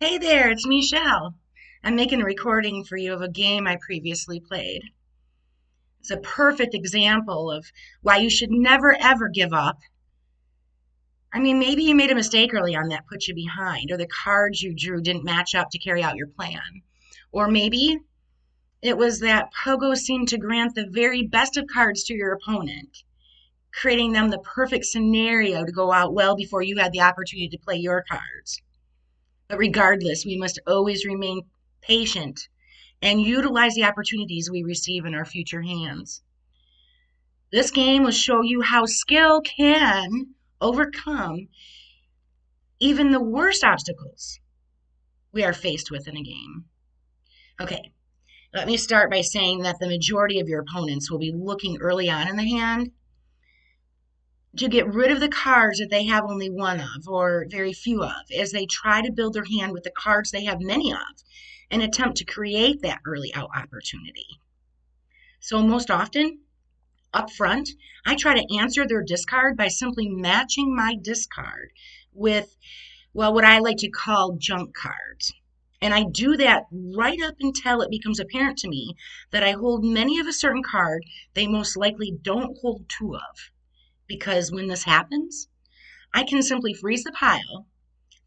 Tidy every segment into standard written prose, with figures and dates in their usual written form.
Hey there, it's Michelle. I'm making a recording for you of a game I previously played. It's a perfect example of why you should never ever give up. I mean, maybe you made a mistake early on that put you behind, or the cards you drew didn't match up to carry out your plan. Or maybe it was that Pogo seemed to grant the very best of cards to your opponent, creating them the perfect scenario to go out well before you had the opportunity to play your cards. But regardless, we must always remain patient and utilize the opportunities we receive in our future hands. This game will show you how skill can overcome even the worst obstacles we are faced with in a game. Okay, let me start by saying that the majority of your opponents will be looking early on in the hand to get rid of the cards that they have only one of or very few of, as they try to build their hand with the cards they have many of and attempt to create that early out opportunity. So most often, up front, I try to answer their discard by simply matching my discard with, well, what I like to call junk cards. And I do that right up until it becomes apparent to me that I hold many of a certain card they most likely don't hold two of. Because when this happens, I can simply freeze the pile,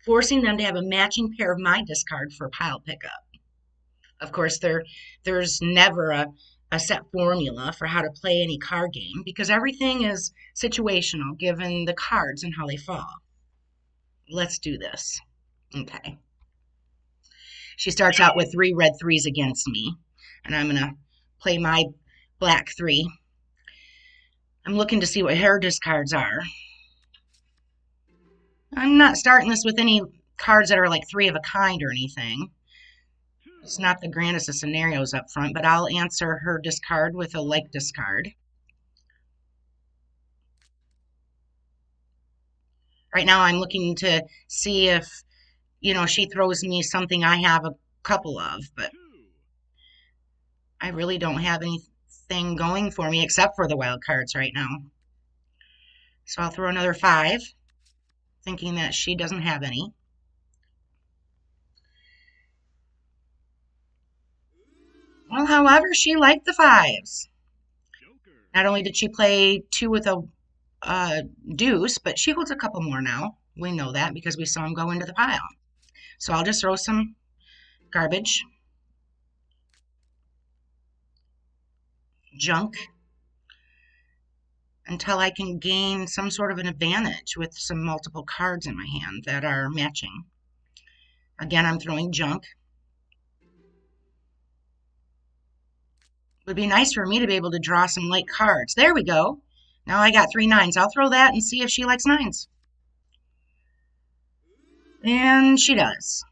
forcing them to have a matching pair of my discard for pile pickup. Of course, there's never a set formula for how to play any card game because everything is situational given the cards and how they fall. Let's do this. Okay. She starts out with 3 red 3s against me, and I'm going to play my black 3. I'm looking to see what her discards are. I'm not starting this with any cards that are like 3 of a kind or anything. It's not the grandest of scenarios up front, but I'll answer her discard with a like discard. Right now I'm looking to see if, she throws me something I have a couple of, but I really don't have anything going for me except for the wild cards right now. So I'll throw another 5, thinking that she doesn't have any. Well, however, she liked the 5s. Not only did she play 2 with a deuce, but she holds a couple more now. We know that because we saw him go into the pile. So I'll just throw some garbage, junk, until I can gain some sort of an advantage with some multiple cards in my hand that are matching. Again, I'm throwing junk. It would be nice for me to be able to draw some light cards. There we go. Now I got 3 9s. I'll throw that and see if she likes 9s. And she does.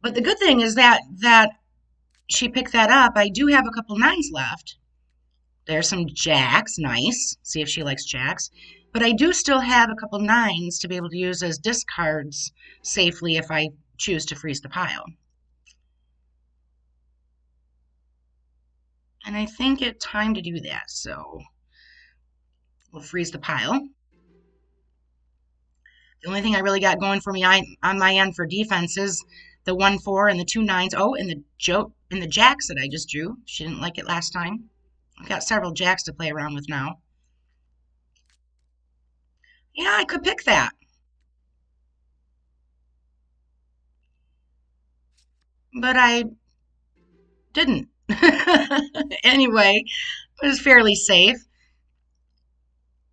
But the good thing is that she picked that up. I do have a couple 9s left. There's some jacks. Nice. See if she likes jacks. But I do still have a couple 9s to be able to use as discards safely if I choose to freeze the pile. And I think it's time to do that. So we'll freeze the pile. The only thing I really got going for me on my end for defense is the 1 4 and the 2 9s. Oh, and the jacks that I just drew. She didn't like it last time. I've got several jacks to play around with now. Yeah, I could pick that. But I didn't. Anyway, it was fairly safe.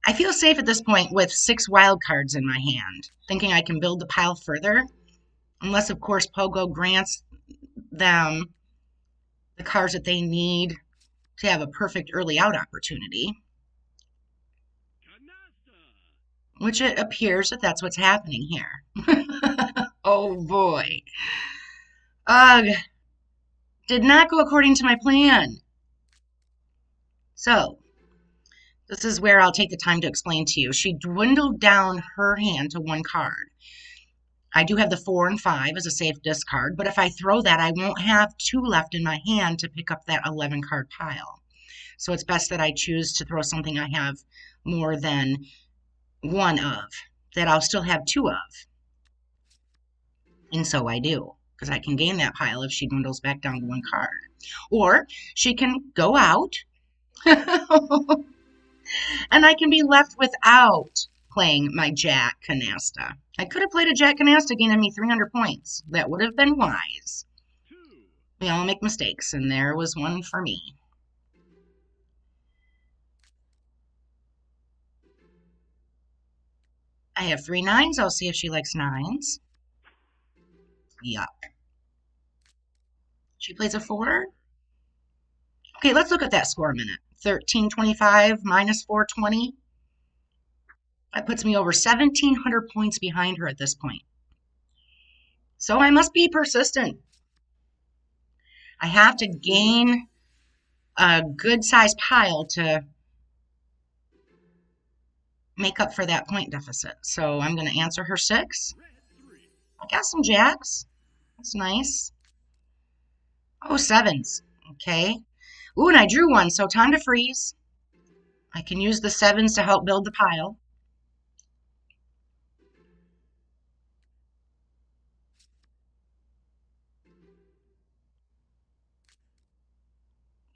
I feel safe at this point with 6 wild cards in my hand, thinking I can build the pile further, unless, of course, Pogo grants them the cards that they need to have a perfect early out opportunity, which it appears that that's what's happening here. Oh boy. Ugh. Did not go according to my plan. So, this is where I'll take the time to explain to you. She dwindled down her hand to 1 card. I do have the 4 and 5 as a safe discard, but if I throw that, I won't have 2 left in my hand to pick up that 11 card pile. So it's best that I choose to throw something I have more than 1 of, that I'll still have 2 of. And so I do. because I can gain that pile if she dwindles back down to one card. Or she can go out and I can be left without playing my Jack Canasta. I could have played a Jack Canasta gaining me 300 points. That would have been wise. We all make mistakes, and there was one for me. I have 3 nines. I'll see if she likes nines. Yup. She plays a 4. Okay, let's look at that score a minute. 1325 minus 420. That puts me over 1,700 points behind her at this point. So I must be persistent. I have to gain a good sized pile to make up for that point deficit. So I'm going to answer her 6. I got some jacks. That's nice. Oh, 7s. Okay. Ooh, and I drew one, so time to freeze. I can use the 7s to help build the pile.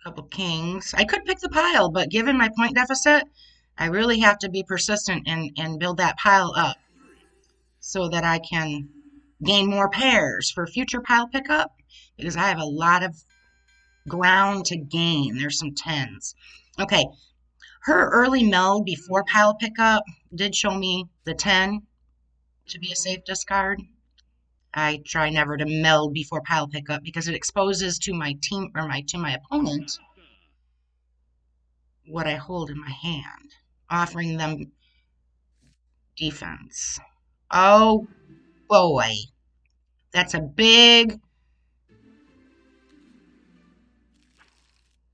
Couple kings. I could pick the pile, but given my point deficit, I really have to be persistent and build that pile up so that I can gain more pairs for future pile pickup because I have a lot of ground to gain. There's some 10s. Okay, her early meld before pile pickup did show me the 10 to be a safe discard. I try never to meld before pile pickup because it exposes to my team or to my opponent what I hold in my hand, offering them defense. Oh boy, that's a big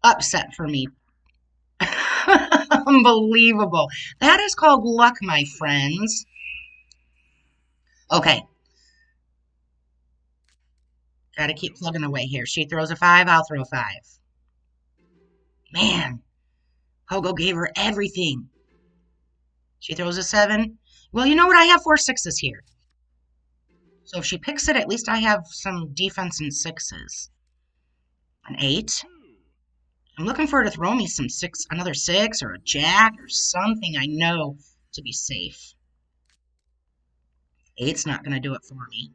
upset for me. Unbelievable. That is called luck, my friends. Okay. Got to keep plugging away here. She throws a 5, I'll throw a 5. Man, Pogo gave her everything. She throws a 7. Well, you know what? I have 4 6s here. So if she picks it, at least I have some defense in 6s. An 8. I'm looking for her to throw me some 6, another 6 or a jack or something I know to be safe. 8's not going to do it for me.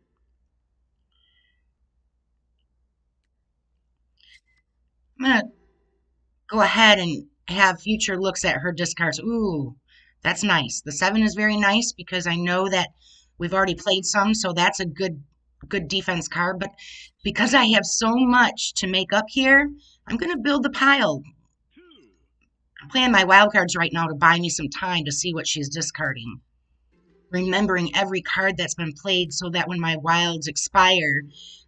I'm going to go ahead and have future looks at her discards. Ooh, that's nice. The 7 is very nice because I know that we've already played some, so that's a good defense card. But because I have so much to make up here, I'm going to build the pile. I'm playing my wild cards right now to buy me some time to see what she's discarding. Remembering every card that's been played so that when my wilds expire,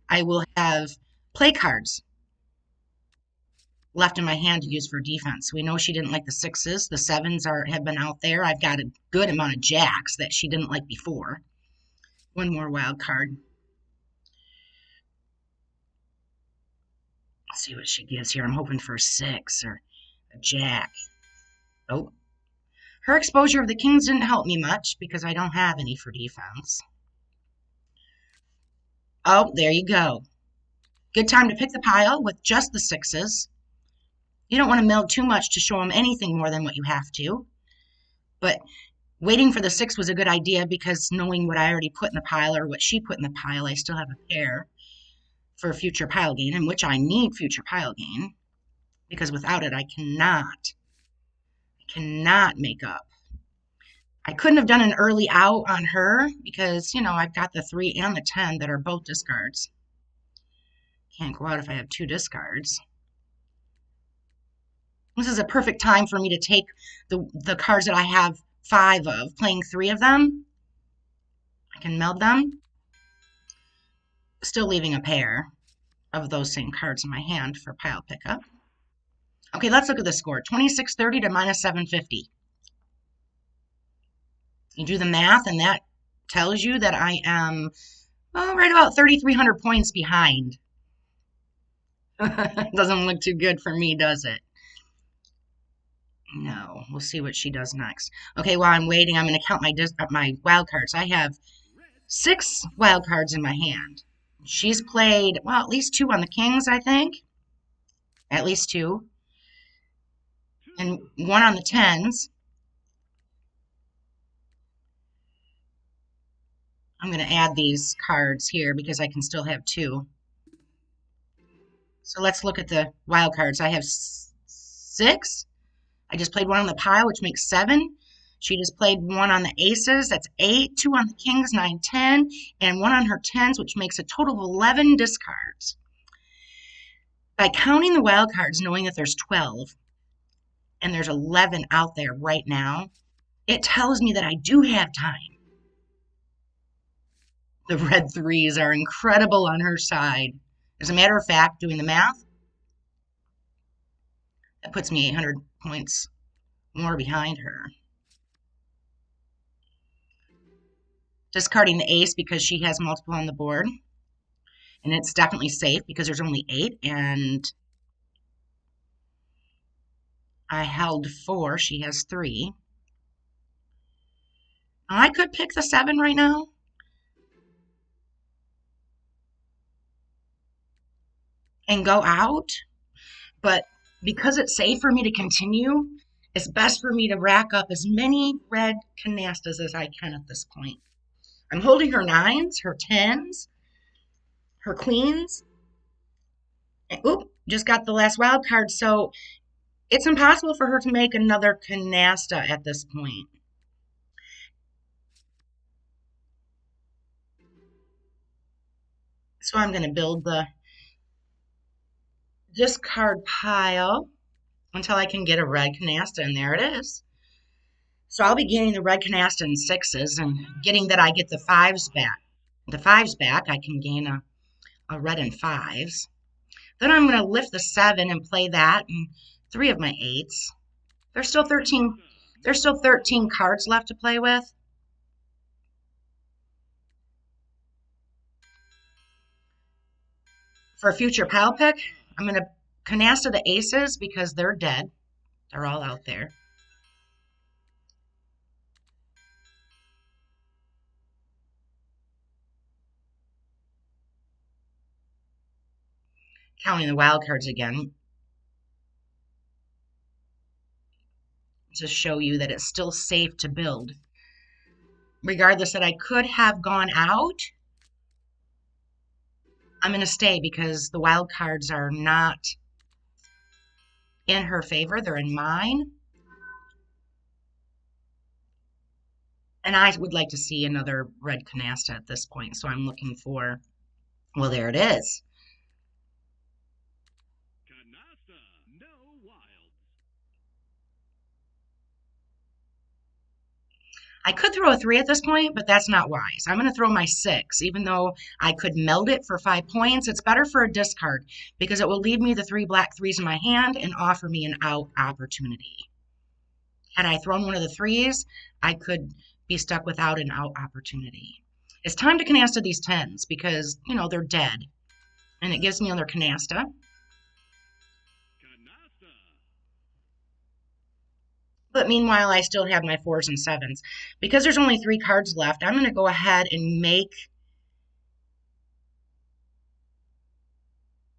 I will have play cards left in my hand to use for defense. We know she didn't like the 6s. The 7s have been out there. I've got a good amount of jacks that she didn't like before. One more wild card. Let's see what she gives here. I'm hoping for a 6 or a jack. Oh. Her exposure of the kings didn't help me much because I don't have any for defense. Oh, there you go. Good time to pick the pile with just the 6s. You don't want to meld too much to show them anything more than what you have to. But waiting for the 6 was a good idea because knowing what I already put in the pile or what she put in the pile, I still have a pair for future pile gain, in which I need future pile gain because without it, I cannot make up. I couldn't have done an early out on her because, you know, I've got the 3 and the 10 that are both discards. Can't go out if I have 2 discards. This is a perfect time for me to take the cards that I have 5 of, playing 3 of them. I can meld them, still leaving a pair of those same cards in my hand for pile pickup. Okay, let's look at the score. 2630 to minus 750. You do the math, and that tells you that I am right about 3,300 points behind. Doesn't look too good for me, does it? No. We'll see what she does next. Okay, while I'm waiting, I'm going to count my wild cards. I have 6 wild cards in my hand. She's played, well, at least two on the kings, I think. At least two. And one on the tens. I'm going to add these cards here because I can still have two. So let's look at the wild cards. I have six. I just played one on the pile, which makes seven. She just played one on the aces, that's eight, two on the kings, 9, 10, and one on her tens, which makes a total of 11 discards. By counting the wild cards, knowing that there's 12 and there's 11 out there right now, it tells me that I do have time. The red threes are incredible on her side. As a matter of fact, doing the math, that puts me 800 points more behind her. Discarding the ace because she has multiple on the board. And it's definitely safe because there's only 8, and I held 4. She has 3. I could pick the 7 right now. And go out, but because it's safe for me to continue, it's best for me to rack up as many red canastas as I can at this point. I'm holding her 9s, her 10s, her queens. And, oop, just got the last wild card, so it's impossible for her to make another canasta at this point. So I'm going to build the discard pile until I can get a red canasta, and there it is. So I'll be getting the red canasta in 6s and getting that I get the 5s back. The 5s back, I can gain a red in 5s. Then I'm going to lift the 7 and play that and 3 of my 8s. There's still 13 cards left to play with. For a future pile pick, I'm going to canasta the aces because they're dead. They're all out there. Counting the wild cards again to show you that it's still safe to build. Regardless that I could have gone out, I'm going to stay because the wild cards are not in her favor. They're in mine. And I would like to see another red canasta at this point. So I'm looking for, well, there it is. Canasta, no wilds. I could throw a 3 at this point, but that's not wise. I'm going to throw my 6. Even though I could meld it for 5 points, it's better for a discard because it will leave me the 3 black 3s in my hand and offer me an out opportunity. Had I thrown one of the 3s, I could be stuck without an out opportunity. It's time to canasta these 10s because, you know, they're dead. And it gives me another canasta. But meanwhile, I still have my 4s and 7s. Because there's only 3 cards left, I'm going to go ahead and make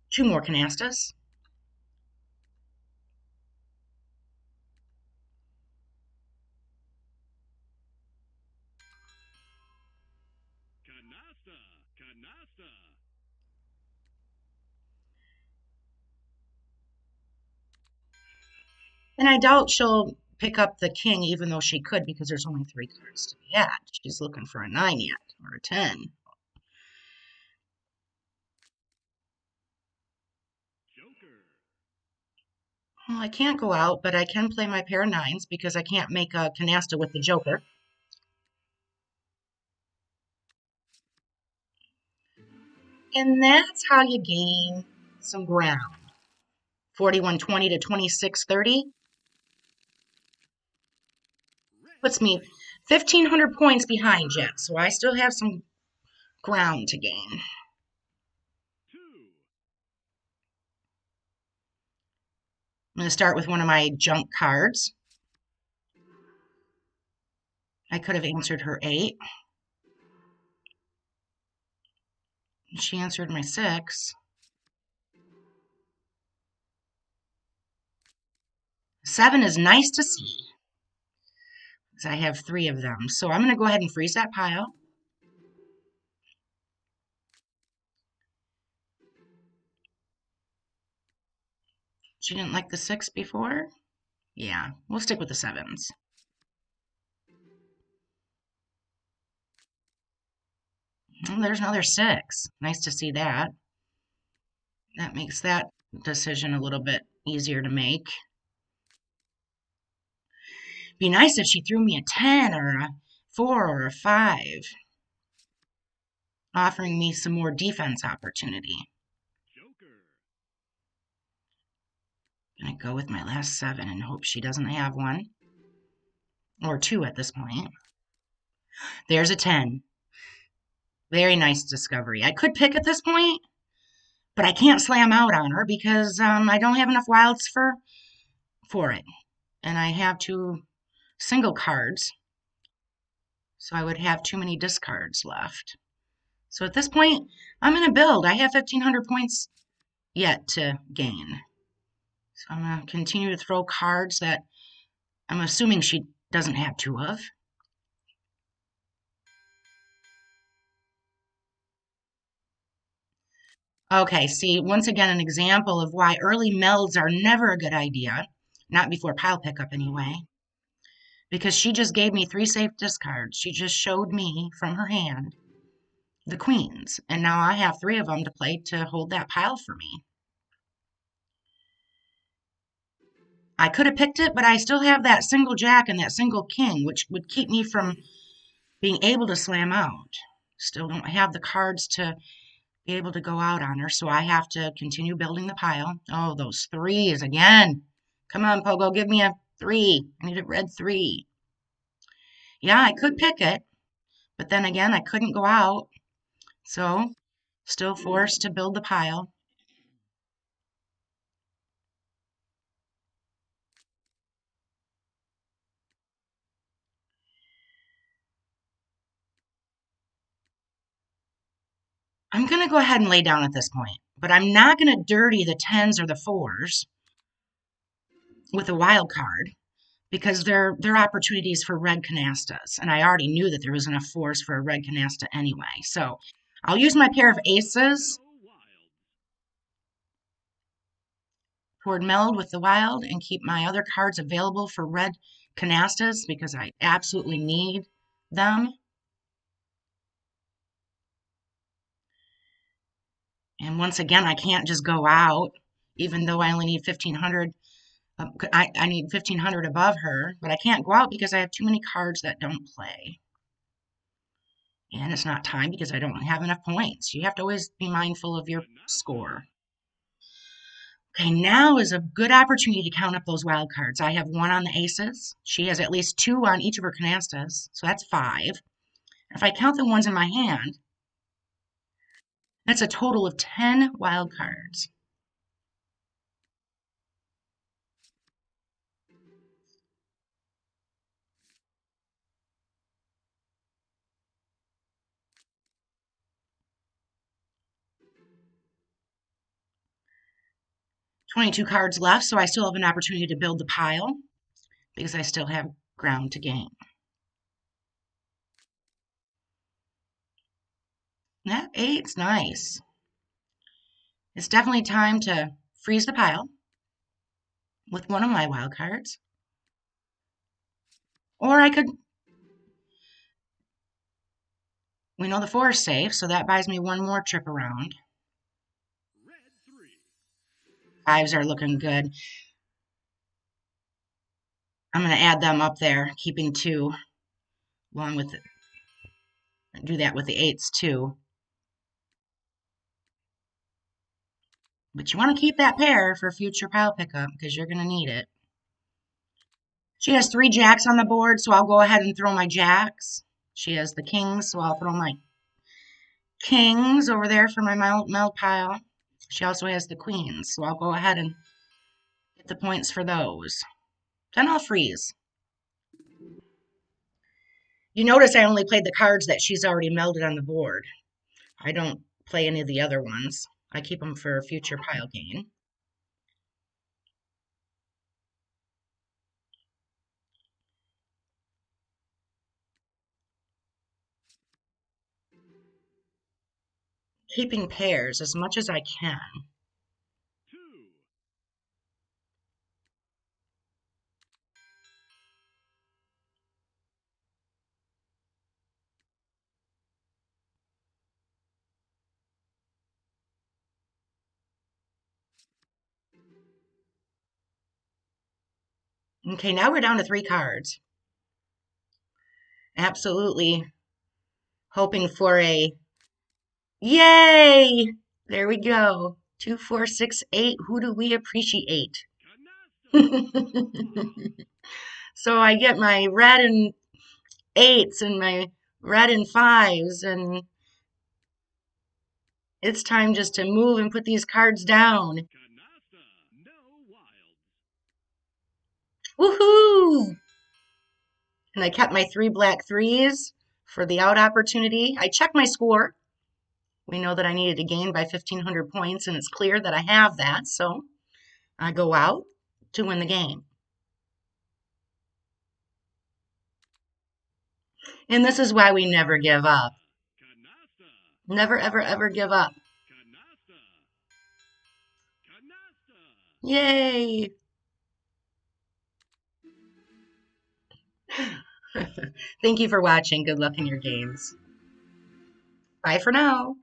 2 more canastas. Canasta. And I doubt she'll pick up the king, even though she could, because there's only 3 cards to be had. She's looking for a 9 yet, or a 10. Joker. Well, I can't go out, but I can play my pair of 9s because I can't make a canasta with the joker. And that's how you gain some ground. 4120 to 2630 puts me 1,500 points behind yet, so I still have some ground to gain. I'm going to start with one of my junk cards. I could have answered her 8. She answered my 6. 7 is nice to see, because I have 3 of them. So I'm going to go ahead and freeze that pile. She didn't like the 6 before? Yeah, we'll stick with the 7s. Oh, there's another 6. Nice to see that. That makes that decision a little bit easier to make. Be nice if she threw me a 10 or a 4 or a 5, offering me some more defense opportunity. I'm going to go with my last 7 and hope she doesn't have one. Or 2 at this point. There's a 10. Very nice discovery. I could pick at this point, but I can't slam out on her because I don't have enough wilds for it. And I have 2 single cards, so I would have too many discards left. So at this point, I'm going to build. I have 1,500 points yet to gain. So I'm going to continue to throw cards that I'm assuming she doesn't have 2 of. Okay, see, once again, an example of why early melds are never a good idea. Not before pile pickup, anyway. Because she just gave me 3 safe discards. She just showed me from her hand the queens. And now I have 3 of them to play to hold that pile for me. I could have picked it, but I still have that single jack and that single king, which would keep me from being able to slam out. Still don't have the cards to be able to go out on her, so I have to continue building the pile. Oh, those 3s again. Come on, Pogo, give me a 3. I need a red 3. Yeah, I could pick it, but then again, I couldn't go out. So, still forced to build the pile. I'm going to go ahead and lay down at this point, but I'm not going to dirty the 10s or the 4s with a wild card because they're opportunities for red canastas, and I already knew that there was enough 4s for a red canasta anyway. So I'll use my pair of aces toward meld with the wild and keep my other cards available for red canastas because I absolutely need them. And once again, I can't just go out, even though I only need 1,500. I need 1,500 above her, but I can't go out because I have too many cards that don't play. And it's not time because I don't have enough points. You have to always be mindful of your score. Okay, now is a good opportunity to count up those wild cards. I have 1 on the aces. She has at least 2 on each of her canastas, so that's 5. If I count the ones in my hand, that's a total of 10 wild cards. $22 cards left, so I still have an opportunity to build the pile because I still have ground to gain. That 8's nice. It's definitely time to freeze the pile with one of my wild cards. Or I could, we know the 4 is safe, so that buys me 1 more trip around. 5s are looking good. I'm going to add them up there, keeping 2 along with it. Do that with the 8s too. But you want to keep that pair for future pile pickup because you're going to need it. She has 3 jacks on the board, so I'll go ahead and throw my jacks. She has the kings, so I'll throw my kings over there for my meld pile. She also has the queens, so I'll go ahead and get the points for those. Then I'll freeze. You notice I only played the cards that she's already melded on the board. I don't play any of the other ones. I keep them for future pile gain. Keeping pairs as much as I can. Okay, now we're down to 3 cards. Absolutely hoping for a yay! There we go. 2, 4, 6, 8. Who do we appreciate? So I get my red and 8s and my red and 5s, and it's time just to move and put these cards down. Woohoo! And I kept my 3 black 3s for the out opportunity. I checked my score. We know that I needed to gain by 1,500 points, and it's clear that I have that, so I go out to win the game. And this is why we never give up. Never, ever, ever give up. Yay! Thank you for watching. Good luck in your games. Bye for now.